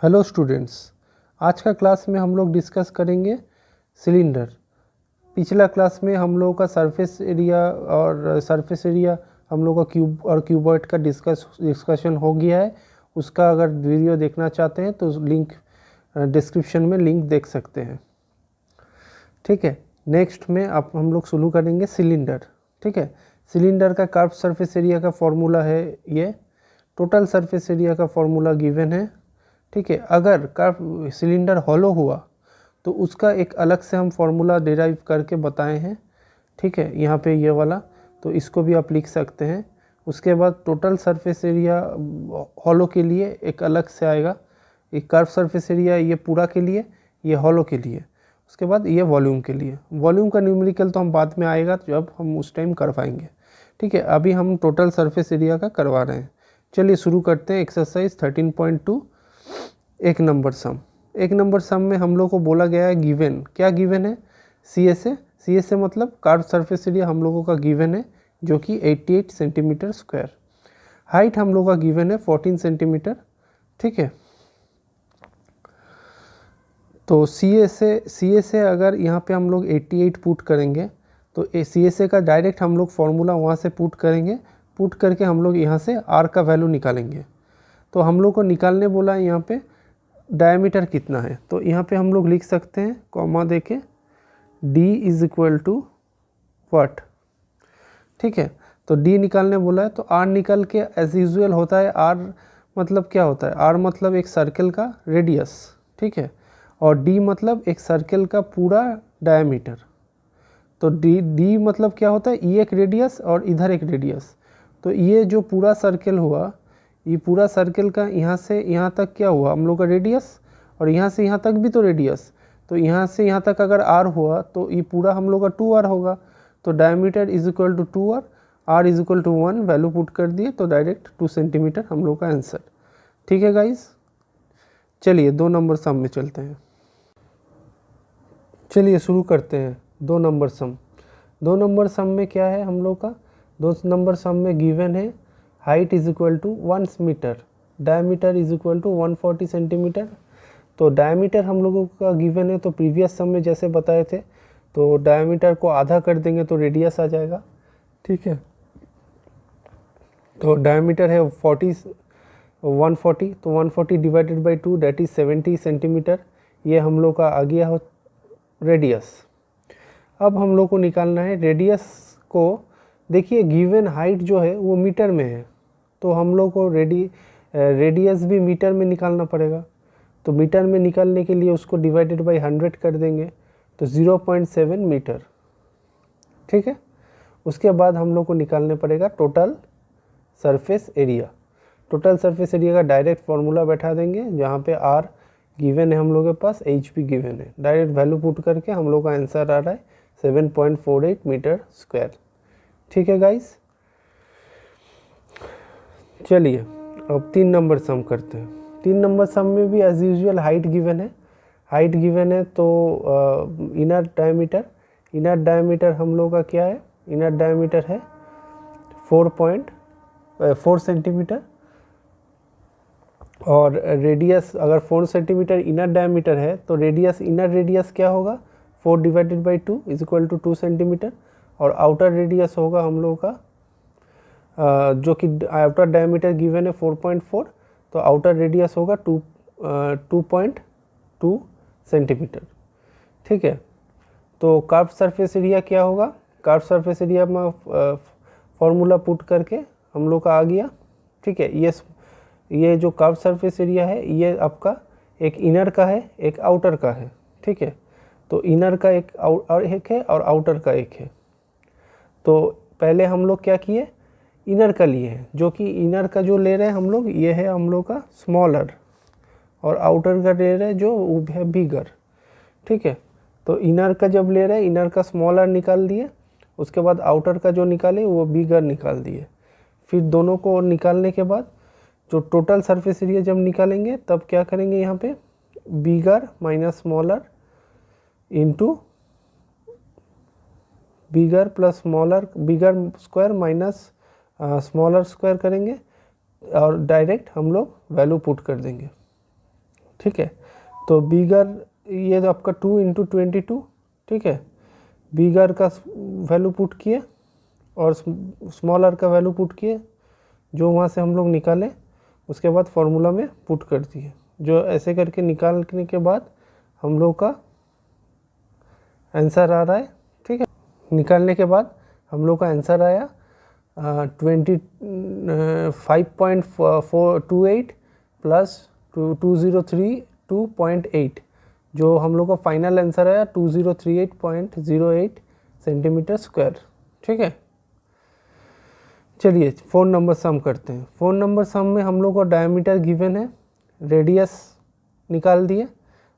Hello students, आज का class में हम लोग डिस्कस करेंगे सिलेंडर। पिछला क्लास में हम लोगों का सरफेस एरिया हम लोग का क्यूब और क्यूबॉइड का डिस्कशन हो गया है। उसका अगर वीडियो देखना चाहते हैं तो लिंक डिस्क्रिप्शन में लिंक देख सकते हैं। ठीक है, नेक्स्ट में अब हम लोग शुरू करेंगे सिलेंडर। ठीक है, सिलेंडर का कर्व सरफेस एरिया का फॉर्मूला है ये। टोटल सरफेस एरिया का फॉर्मूला गिवन है। ठीक है, अगर कर्व सिलेंडर हॉलो हुआ तो उसका एक अलग से हम फॉर्मूला डिराइव करके बताए हैं। ठीक है, यहाँ पे ये वाला, तो इसको भी आप लिख सकते हैं। उसके बाद टोटल सरफेस एरिया हॉलो के लिए एक अलग से आएगा, एक कर्व सरफेस एरिया ये पूरा के लिए, ये हॉलो के लिए। उसके बाद ये वॉल्यूम के लिए। वॉल्यूम का न्यूमेरिकल तो हम बाद में आएगा जब हम उस टाइम करवाएंगे। ठीक है, अभी हम टोटल सरफेस एरिया का करवा रहे हैं। चलिए शुरू करते हैं। एक्सरसाइज 13.2 एक नंबर सम में हम लोग को बोला गया है गिवन। क्या गिवन है? सी एस ए मतलब कर्व सरफेस एरिया हम लोगों का गिवन है, जो कि 88 सेंटीमीटर स्क्वायर। हाइट हम लोग का गिवन है 14 सेंटीमीटर। ठीक है, तो सी एस ए अगर यहाँ पे हम लोग 88 पुट करेंगे तो सी एस ए का डायरेक्ट हम लोग फार्मूला वहाँ से पुट करेंगे। पुट करके हम लोग यहाँ से आर का वैल्यू निकालेंगे। तो हम लोग को निकालने बोला है यहाँ पे डायमीटर कितना है। तो यहाँ पे हम लोग लिख सकते हैं कॉमा देके d is equal to what. ठीक है, तो d निकालने बोला है तो r निकल के एज यूजुअल होता है। r मतलब क्या होता है? r मतलब एक सर्कल का रेडियस। ठीक है, और d मतलब एक सर्कल का पूरा डायमीटर। तो d मतलब क्या होता है? ये एक रेडियस और इधर एक रेडियस। तो ये जो पूरा सर्कल हुआ, ये पूरा सर्कल का यहाँ से यहाँ तक क्या हुआ हम लोग का रेडियस, और यहाँ से यहाँ तक भी तो रेडियस। तो यहाँ से यहाँ तक अगर r हुआ तो ये पूरा हम लोग का 2r होगा। तो diameter is equal to 2r, r is equal to 1 value put कर दिए तो डायरेक्ट 2 सेंटीमीटर हम लोग का आंसर। ठीक है गाइस, चलिए 2 नंबर सम में चलते हैं। चलिए शुरू करते हैं 2 नंबर सम। 2 नंबर सम में क्या है हम लोग का? 2 नंबर सम में गिवन है height is equal to 1 metre, diameter is equal to 140 centimetre. तो डायमीटर हम लोगों का गिवन है, तो प्रीवियस सम में जैसे बताए थे, तो डायमीटर को आधा कर देंगे तो रेडियस आ जाएगा। ठीक है, तो डायमीटर है 140, तो 140 divided by 2 that is 70 centimetre. ये हम लोग का आ गया हो रेडियस। अब हम लोग को निकालना है रेडियस को। देखिए गिवन हाइट जो है वो मीटर में है, तो हम लोग को रेडियस भी मीटर में निकालना पड़ेगा। तो मीटर में निकालने के लिए उसको डिवाइडेड बाई 100 कर देंगे तो 0.7 मीटर। ठीक है, उसके बाद हम लोग को निकालने पड़ेगा total surface area. Total surface area का डायरेक्ट फार्मूला बैठा देंगे, जहाँ पे आर गिवन है हम लोग के पास, एच भी गिवन है। डायरेक्ट वैल्यू पुट करके हम लोग का आंसर आ रहा है 7.48 मीटर स्क्वायर। ठीक है गाइस, चलिए अब 3 नंबर सम करते हैं। 3 नंबर सम में भी एज यूजुअल हाइट गिवन है। हाइट गिवन है तो इनर डायमीटर हम लोग का क्या है? इनर डायमीटर है 4 सेंटीमीटर, और रेडियस अगर 4 सेंटीमीटर इनर डायमीटर है तो इनर रेडियस क्या होगा? 4 divided by 2 is equal to 2 centimetre. और आउटर रेडियस होगा हम लोग का जो कि आउटर डायमीटर गिवन है 4.4, तो आउटर रेडियस होगा 2.2 सेंटीमीटर। ठीक है, तो कर्व सरफेस एरिया क्या होगा? कर्व सरफेस एरिया में फॉर्मूला पुट करके हम लोग का आ गया। ठीक है, ये जो कर्व सरफेस एरिया है ये आपका एक इनर का है, एक आउटर का है। ठीक है, तो इनर का एक है और आउटर का एक है। तो पहले हम लोग क्या किए? इनर का लिए हैं, जो कि इनर का जो ले रहे हैं हम लोग, ये है हम लोग का स्मॉलर, और आउटर का ले रहे हैं जो वो है बिगर। ठीक है, तो इनर का जब ले रहे हैं, इनर का स्मॉलर निकाल दिए, उसके बाद आउटर का जो निकाले वो बिगर निकाल दिए। फिर दोनों को निकालने के बाद जो टोटल सरफेस एरिया जब निकालेंगे तब क्या करेंगे? यहाँ पे बिगर माइनस स्मॉलर इंटू बिगर प्लस स्मॉलर, बिगर स्क्वायर माइनस स्मॉलर स्क्वायर करेंगे, और डायरेक्ट हम लोग वैल्यू पुट कर देंगे। ठीक है। तो बिगर ये तो आपका 2 × 22, ठीक है। बिगर का वैल्यू पुट किए और स्मॉलर का वैल्यू पुट किए, जो वहाँ से हम लोग निकाले उसके बाद फॉर्मूला में पुट कर दिए। जो ऐसे करके निकालने के बाद हम लोग का आंसर आ रहा है, ठीक है। निकालने के बाद हम लोग का आंसर आया 5.428 प्लस 2032.8, जो हम लोग का फाइनल आंसर आया 2038.08 सेंटीमीटर स्क्वायर, ठीक है। चलिए 4 नंबर सम करते हैं। 4 नंबर सम में हम लोग को डायमीटर गिवन है, रेडियस निकाल दिए,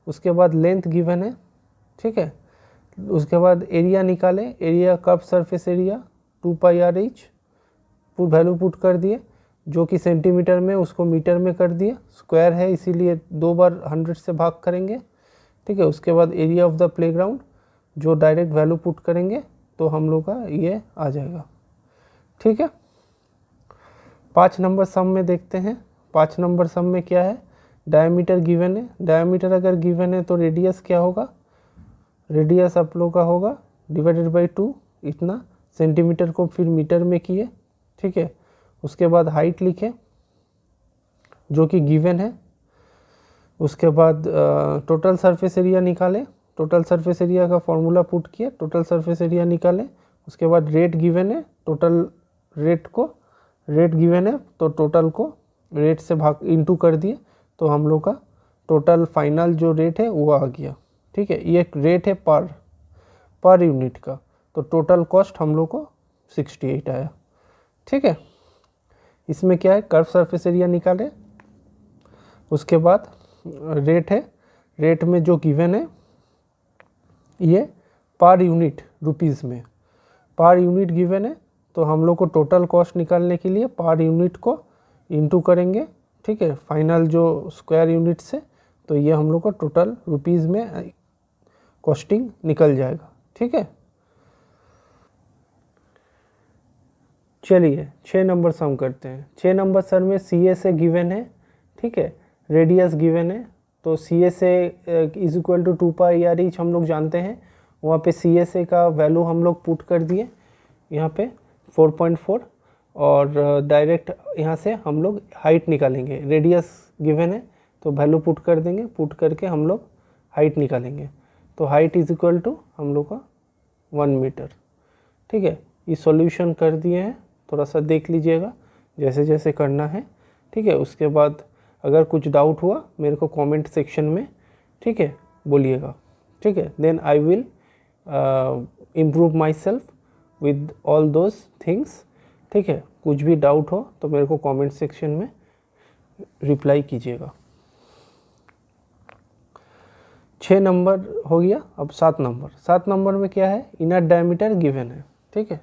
उसके बाद लेंथ गिवन है, ठीक है। उसके बाद एरिया निकाले, area curve surface area 2 pi r H value put कर दिए, जो कि सेंटीमीटर में उसको मीटर में कर दिए। स्क्वायर है इसीलिए 2 बार 100 से भाग करेंगे, ठीक है। उसके बाद एरिया ऑफ द प्लेग्राउंड, जो डायरेक्ट वैल्यू पुट करेंगे तो हम लोग का ये आ जाएगा, ठीक है। 5 नंबर सम में देखते हैं। 5 नंबर सम में क्या है, डायमीटर गिवन है। डायमीटर अगर गिवन है तो रेडियस क्या होगा, रेडियस आप लोग का होगा डिवाइडेड बाई 2, इतना। सेंटीमीटर को फिर मीटर में किए, ठीक है। उसके बाद हाइट लिखे जो कि गिवन है। उसके बाद टोटल सरफेस एरिया निकाले, टोटल सरफेस एरिया का फॉर्मूला पुट किया, टोटल सरफेस एरिया निकाले। उसके बाद रेट गिवन है, टोटल रेट गिवन है तो टोटल को रेट से भाग इनटू कर दिए, तो हम लोग का टोटल फाइनल जो रेट है वो आ गया, ठीक है। ये रेट है पर यूनिट का, तो टोटल कॉस्ट हम लोग को 68 आया, ठीक है। इसमें क्या है, कर्व सरफेस एरिया निकाले, उसके बाद रेट है, रेट में जो गिवन है ये पर यूनिट रुपीज़ में, पर यूनिट गिवन है, तो हम लोग को टोटल कॉस्ट निकालने के लिए पर यूनिट को इनटू करेंगे, ठीक है, फाइनल जो स्क्वायर यूनिट से, तो ये हम लोग को टोटल रुपीज़ में कॉस्टिंग निकल जाएगा, ठीक है। चलिए 6 नंबर सम करते हैं। 6 नंबर सर में सी एस ए गिवन है, ठीक है, रेडियस गिवन है, तो C S A is equal to 2 pi r h हम लोग जानते हैं। वहाँ पे सी एस ए का वैल्यू हम लोग पुट कर दिए यहाँ पे 4.4, और डायरेक्ट यहाँ से हम लोग हाइट निकालेंगे। रेडियस गिवन है तो वैल्यू पुट कर देंगे, पुट करके हम लोग हाइट निकालेंगे, तो हाइट इज इक्वल टू हम लोग का 1 मीटर, ठीक है। ये सॉल्यूशन कर दिए हैं, थोड़ा सा देख लीजिएगा जैसे जैसे करना है, ठीक है। उसके बाद अगर कुछ डाउट हुआ मेरे को कमेंट सेक्शन में, ठीक है, बोलिएगा, ठीक है। Then I will improve myself with all those things, ठीक है। कुछ भी डाउट हो तो मेरे को कमेंट सेक्शन में रिप्लाई कीजिएगा। 6 नंबर हो गया। अब 7 नंबर। 7 नंबर में क्या है, इनर डायमीटर गिवन है, ठीक है।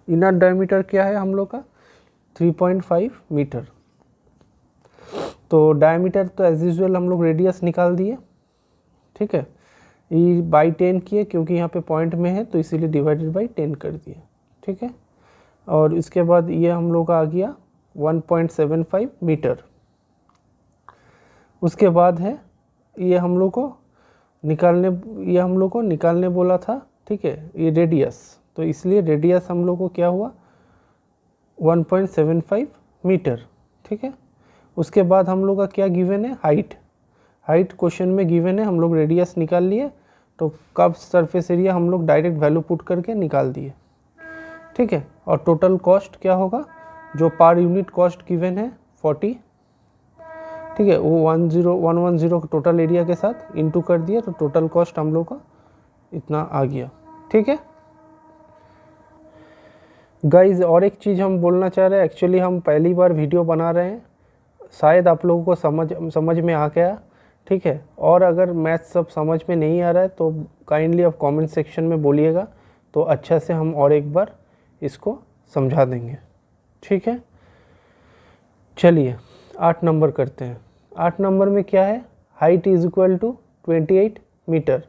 इनर डायमीटर क्या है हम लोग का 3.5 मीटर। तो डायमीटर तो एज यूजुअल हम लोग रेडियस निकाल दिए, ठीक है। ये बाई 10 किए क्योंकि यहाँ पे पॉइंट में है तो इसीलिए डिवाइडेड बाई 10 कर दिए, ठीक है। और इसके बाद ये हम लोग का आ गया 1.75 मीटर। उसके बाद है ये हम लोग को निकालने बोला था, ठीक है, ये रेडियस, तो इसलिए रेडियस हम लोग को क्या हुआ 1.75 मीटर, ठीक है। उसके बाद हम लोग का क्या गिवन है, हाइट क्वेश्चन में गिवन है, हम लोग रेडियस निकाल लिए, तो कर्व सरफेस एरिया हम लोग डायरेक्ट वैल्यू पुट करके निकाल दिए, ठीक है। और टोटल कॉस्ट क्या होगा, जो पर यूनिट कॉस्ट गिवन है 40, ठीक है, वो 110 टोटल एरिया के साथ इनटू कर दिया, तो टोटल कॉस्ट हम लोग का इतना आ गया, ठीक है। गाइज और एक चीज़ हम बोलना चाह रहे हैं, एक्चुअली हम पहली बार वीडियो बना रहे हैं, शायद आप लोगों को समझ में आ गया, ठीक है। और अगर मैथ्स सब समझ में नहीं आ रहा है तो काइंडली आप कमेंट सेक्शन में बोलिएगा, तो अच्छा से हम और एक बार इसको समझा देंगे, ठीक है। चलिए 8 नंबर करते हैं। 8 नंबर में क्या है, height is equal to 28 metre.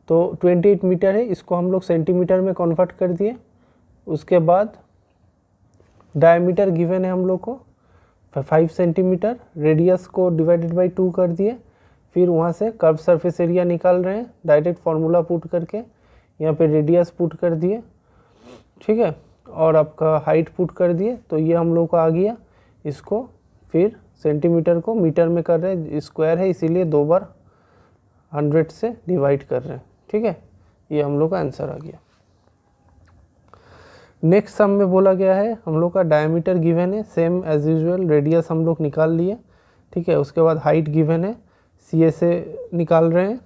तो 28 मीटर है, इसको हम लोग सेंटीमीटर में कन्वर्ट कर दिए। उसके बाद डायमीटर गिवन है हम लोग को 5 सेंटीमीटर, रेडियस को डिवाइडेड बाई 2 कर दिए, फिर वहाँ से कर्व सरफेस एरिया निकाल रहे हैं डायरेक्ट फार्मूला पुट करके, यहाँ पे रेडियस पुट कर दिए, ठीक है, और आपका हाइट पुट कर दिए, तो ये हम लोग का आ गया। इसको फिर सेंटीमीटर को मीटर में कर रहे हैं, स्क्वायर है इसीलिए 2 बार 100 से डिवाइड कर रहे हैं, ठीक है। ये हम लोग का आंसर आ गया। नेक्स्ट सम में बोला गया है हम लोग का डायमीटर गिवन है, सेम एज यूजुअल रेडियस हम लोग निकाल लिए, ठीक है। उसके बाद हाइट गिवन है, सी ए से निकाल रहे हैं।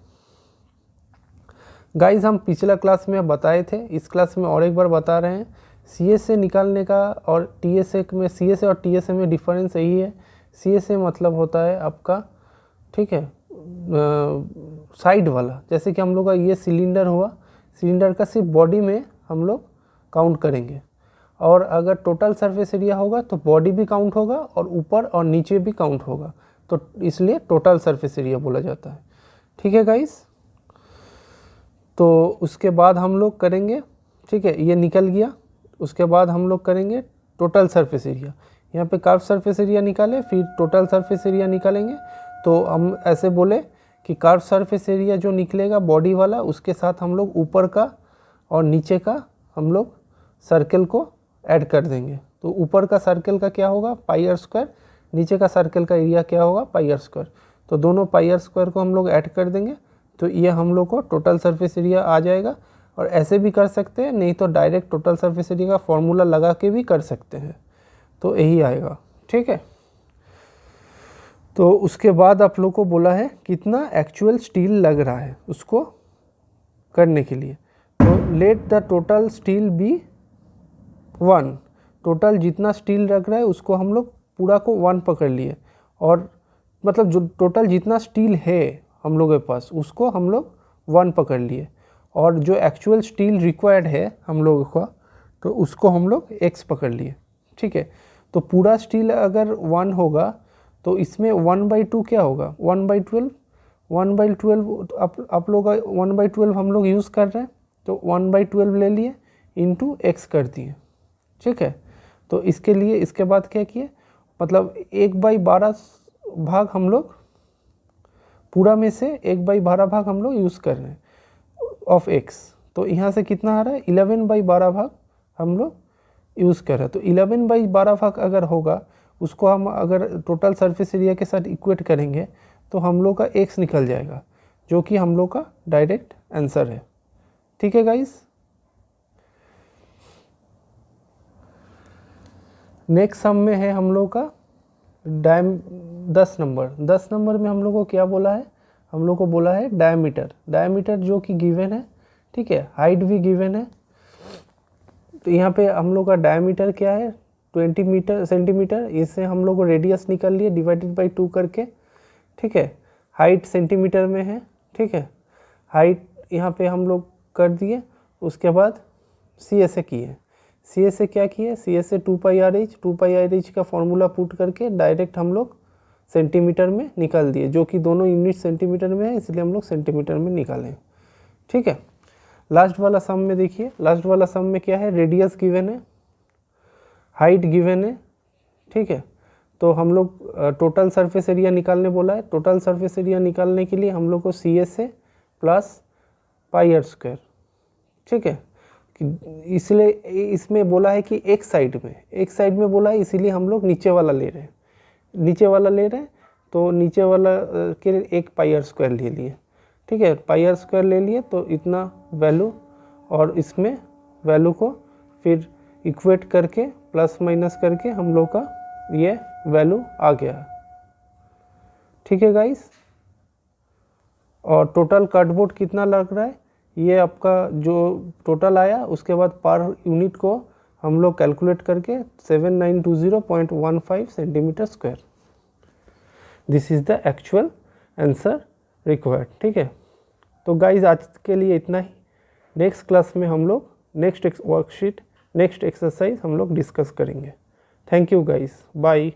गाइज हम पिछला क्लास में बताए थे, इस क्लास में और एक बार बता रहे हैं, सी ए से निकालने का और टी एस ए में, सी ए से और टी एस ए में डिफरेंस यही है। सी ए से मतलब होता है आपका, ठीक है, साइड वाला, जैसे कि हम लोग का ये सिलेंडर हुआ, सिलेंडर का सिर्फ बॉडी में हम लोग काउंट करेंगे, और अगर टोटल सरफेस एरिया होगा तो बॉडी भी काउंट होगा और ऊपर और नीचे भी काउंट होगा, तो इसलिए टोटल सरफेस एरिया बोला जाता है, ठीक है गाइस। तो उसके बाद हम लोग करेंगे, ठीक है, ये निकल गया। उसके बाद हम लोग करेंगे टोटल सरफेस एरिया, यहाँ पे कर्व सरफेस एरिया निकाले, फिर टोटल सरफेस एरिया निकालेंगे। तो हम ऐसे बोले कि कर्व सरफेस एरिया जो निकलेगा बॉडी वाला, उसके साथ हम लोग ऊपर का और नीचे का हम लोग सर्कल को ऐड कर देंगे। तो ऊपर का सर्कल का क्या होगा, पाई आर स्क्वायर, नीचे का सर्कल का एरिया क्या होगा, पाई आर स्क्वायर। तो दोनों पाई आर स्क्वायर को हम लोग ऐड कर देंगे, तो ये हम लोग को टोटल सरफेस एरिया आ जाएगा। और ऐसे भी कर सकते हैं, नहीं तो डायरेक्ट टोटल सरफेस एरिया का फॉर्मूला लगा के भी कर सकते हैं, तो यही आएगा, ठीक है। तो उसके बाद आप लोग को बोला है कितना एक्चुअल स्टील लग रहा है उसको करने के लिए। तो let the total steel be 1, total जितना स्टील लग रहा है उसको हम लोग पूरा को 1 पकड़ लिए, और मतलब जो टोटल जितना स्टील है हम लोग के पास उसको हम लोग 1 पकड़ लिए, और जो एक्चुअल स्टील रिक्वायर्ड है हम लोगों का तो उसको हम लोग x पकड़ लिए, ठीक है। तो पूरा स्टील अगर 1 होगा तो इसमें 1/2 क्या होगा, 1/12, 1/12 आप लोग 1/12 हम लोग यूज़ कर रहे हैं, तो 1/12 ले लिए इंटू x कर दिए, ठीक है। तो इसके लिए इसके बाद क्या किए, मतलब 1/12 भाग हम लोग पूरा में से 1/12 भाग हम लोग यूज़ कर रहे हैं ऑफ x। तो यहाँ से कितना आ रहा है, 11/12 भाग हम लोग यूज़ कर रहे हैं। तो 11/12 भाग अगर होगा, उसको हम अगर टोटल सरफेस एरिया के साथ इक्वेट करेंगे तो हम लोग का x निकल जाएगा, जो कि हम लोग का डायरेक्ट आंसर है, ठीक है गाइस। नेक्स्ट सम में है हम लोग का 10 नंबर में हम लोग को क्या बोला है, हम लोग को बोला है डायमीटर जो कि गिवन है, ठीक है, हाइट भी गिवन है। तो यहाँ पे हम लोग का डायमीटर क्या है 20 सेंटीमीटर, इससे हम लोग को रेडियस निकाल लिए डिवाइडेड बाई 2 करके, ठीक है। हाइट सेंटीमीटर में है, ठीक है, हाइट यहाँ पे हम लोग कर दिए। उसके बाद सी एस ए किए, सी एस ए क्या किए, सी एस ए 2πr/h का फॉर्मूला पुट करके डायरेक्ट हम लोग सेंटीमीटर में निकाल दिए, जो कि दोनों यूनिट सेंटीमीटर में है, इसलिए हम लोग सेंटीमीटर में निकालें, ठीक है। लास्ट वाला सम में देखिए, लास्ट वाला सम में क्या है, रेडियस गिवन है, हाइट गिवन है, ठीक है। तो हम लोग टोटल सरफेस एरिया निकालने बोला है। टोटल सरफेस एरिया निकालने के लिए हम लोग को C S A plus pi r square, ठीक है। इसलिए इसमें बोला है कि एक साइड में बोला है, इसीलिए हम लोग नीचे वाला ले रहे हैं, तो नीचे वाला के लिए 1 पाई आर स्क्वायर ले लिए, ठीक है, पाई आर स्क्वायर ले लिए। तो इतना वैल्यू, और इसमें वैल्यू को फिर इक्वेट करके प्लस माइनस करके हम लोग का ये वैल्यू आ गया, ठीक है गाइस। और टोटल कार्डबोर्ड कितना लग रहा है, ये आपका जो टोटल आया, उसके बाद पर यूनिट को हम लोग कैलकुलेट करके 7920.15 centimetre square, this is the actual answer required, ठीक है। तो गाइज आज के लिए इतना ही। नेक्स्ट क्लास में हम लोग नेक्स्ट वर्कशीट, नेक्स्ट एक्सरसाइज हम लोग डिस्कस करेंगे। Thank you guys, bye.